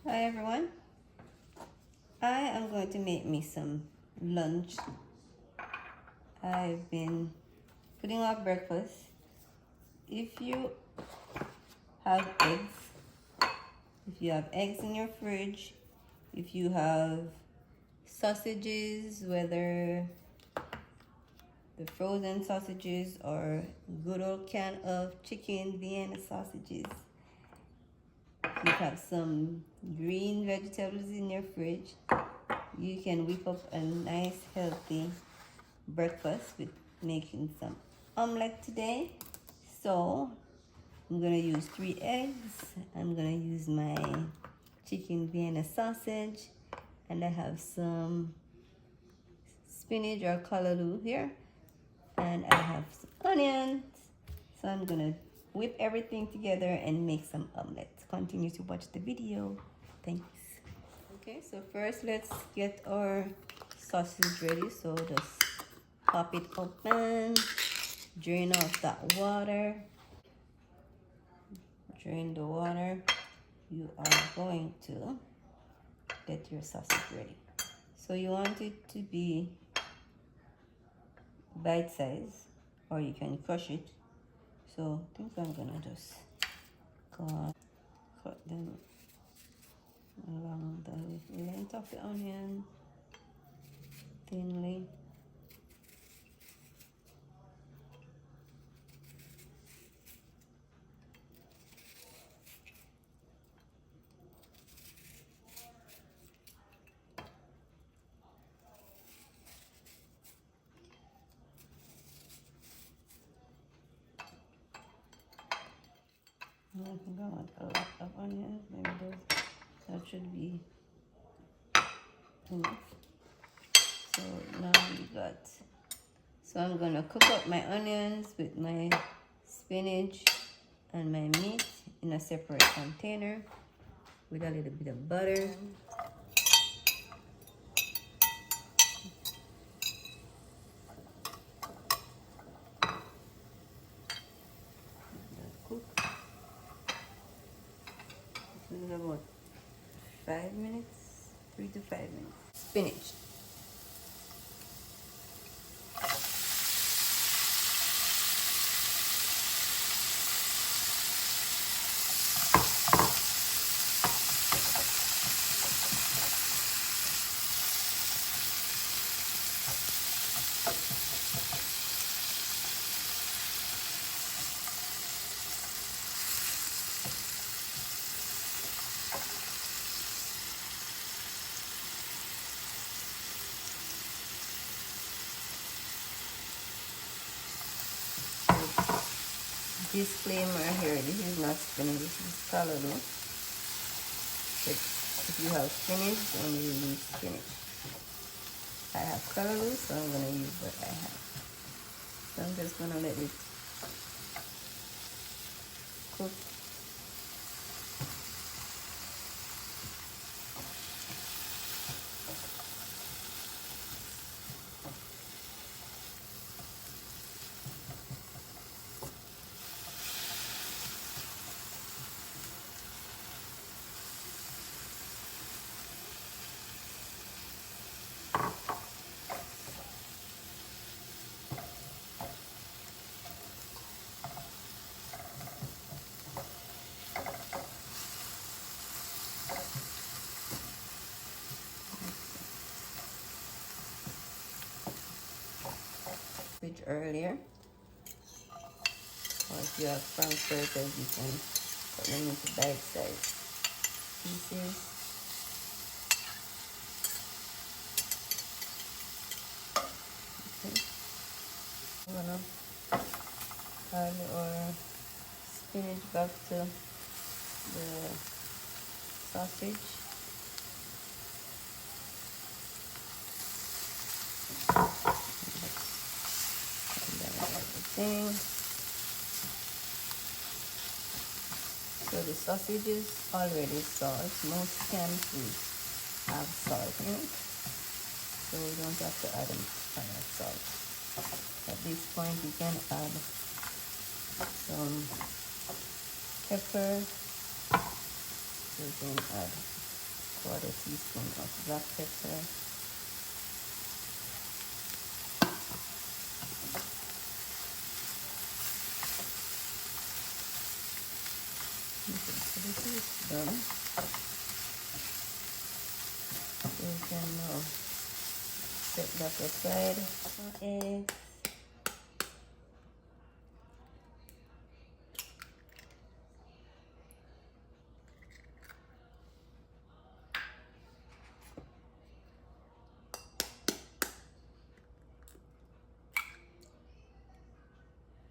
Hi everyone. I am going to make me some lunch. I've been putting out breakfast. If you have eggs, in your fridge, if you have sausages, whether the frozen sausages or good old can of chicken Vienna sausages, if you have some green vegetables in your fridge, you can whip up a nice healthy breakfast with making some omelette today. So I'm gonna use 3 eggs. I'm gonna use my chicken Vienna sausage, and I have some spinach or callaloo here, and I have some onions. So I'm gonna whip everything together and make some omelette. Continue to watch the video. Thanks. Okay, so first let's get our sausage ready. So just pop it open, drain off that water, drain the water. You are going to get your sausage ready. So you want it to be bite size, or you can crush it. So I think I'm gonna just cut them along the length of the onion thinly. I think I want a lot of onions. Maybe that should be enough. So now we got. So I'm gonna cook up my onions with my spinach and my meat in a separate container with a little bit of butter. Cook. This is about 5 minutes, 3 to 5 minutes. Spinach. Disclaimer here, this is not spinach, this is callaloo. But if you have spinach, then you use spinach. I have callaloo, so I'm gonna use what I have. So I'm just gonna let it cook. Earlier, or if you have frankfurters, you can put them into bite-sized pieces. Okay. I'm gonna add our spinach back to the sausage. So the sausage is already salt. Most canned foods have salt in it, so we don't have to add any salt. At this point, you can add some pepper. You can add 1/4 teaspoon of black pepper. Okay, so this is done. So you can now set that aside. Eggs.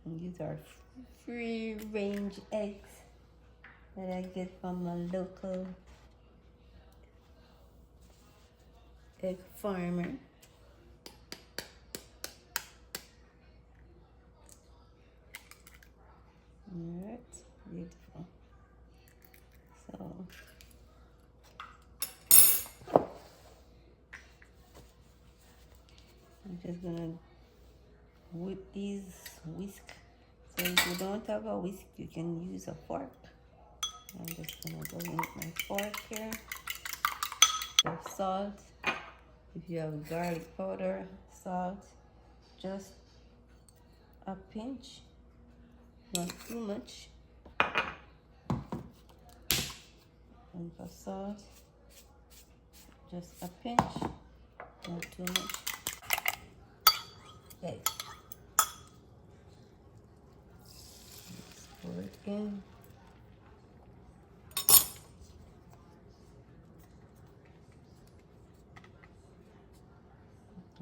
And these are free range eggs that I get from a local egg farmer. Alright, beautiful. So I'm just gonna whip these whisk. So if you don't have a whisk, you can use a fork. I'm just gonna go in with my fork here. Of salt. If you have garlic powder, salt, just a pinch, not too much. And for salt, just a pinch, not too much. Okay. Let's pour it in.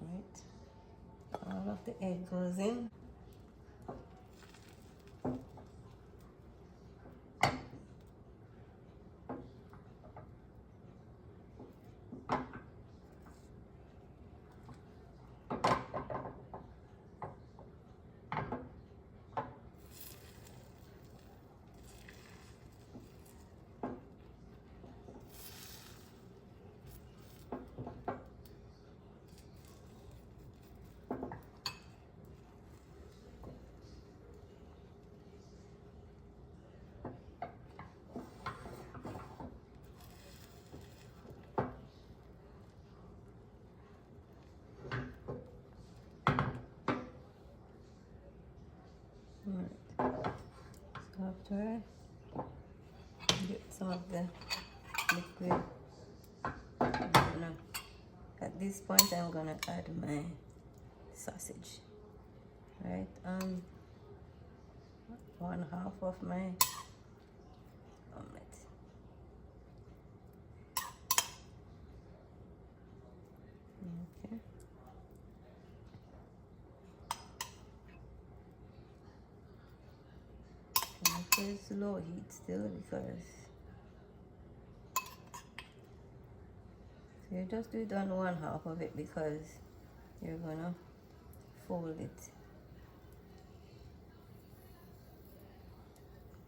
Right. All of the egg goes in. Alright. So after I get some of the liquid, at this point I'm gonna add my sausage. Right, 1/2 of my omelette. Okay. And it's low heat still because so you just do it on 1/2 of it because you're gonna fold it.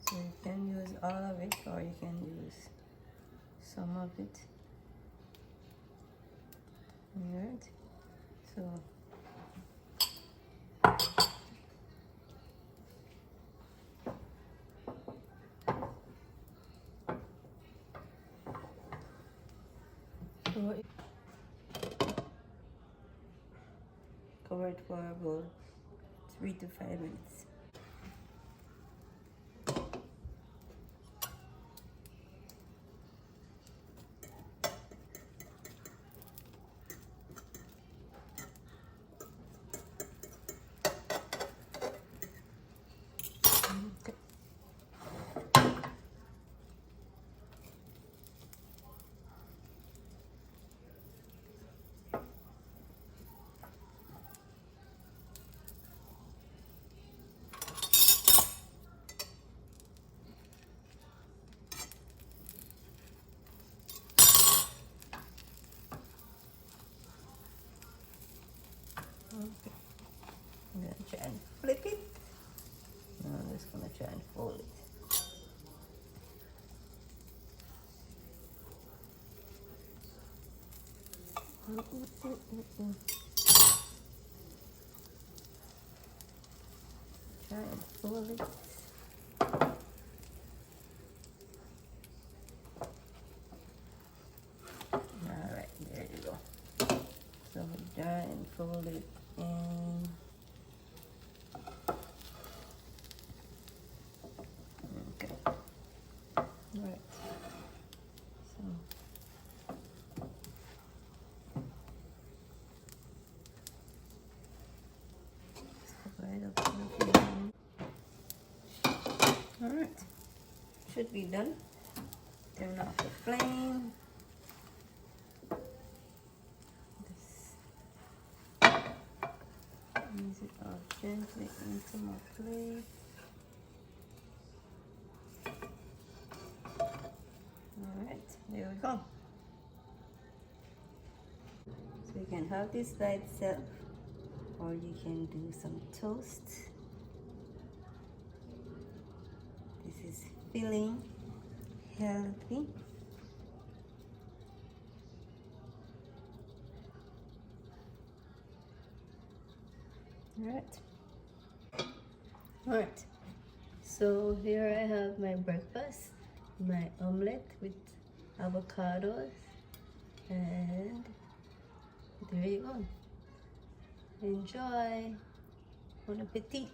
So you can use all of it or you can use some of it. Alright, so cover it for about 3 to 5 minutes. Okay. Okay. I'm gonna try and flip it. No, I'm just gonna try and fold it. Try and fold it. and fold it in. Okay. All right. So right up. All right. Should be done. Turn off the flame. Ease it off gently into my plate. Alright, there we go. So you can have this by itself, or you can do some toast. This is filling, healthy. Alright. Alright. So here I have my breakfast, my omelette with avocados, and there you go. Enjoy. Bon appetit.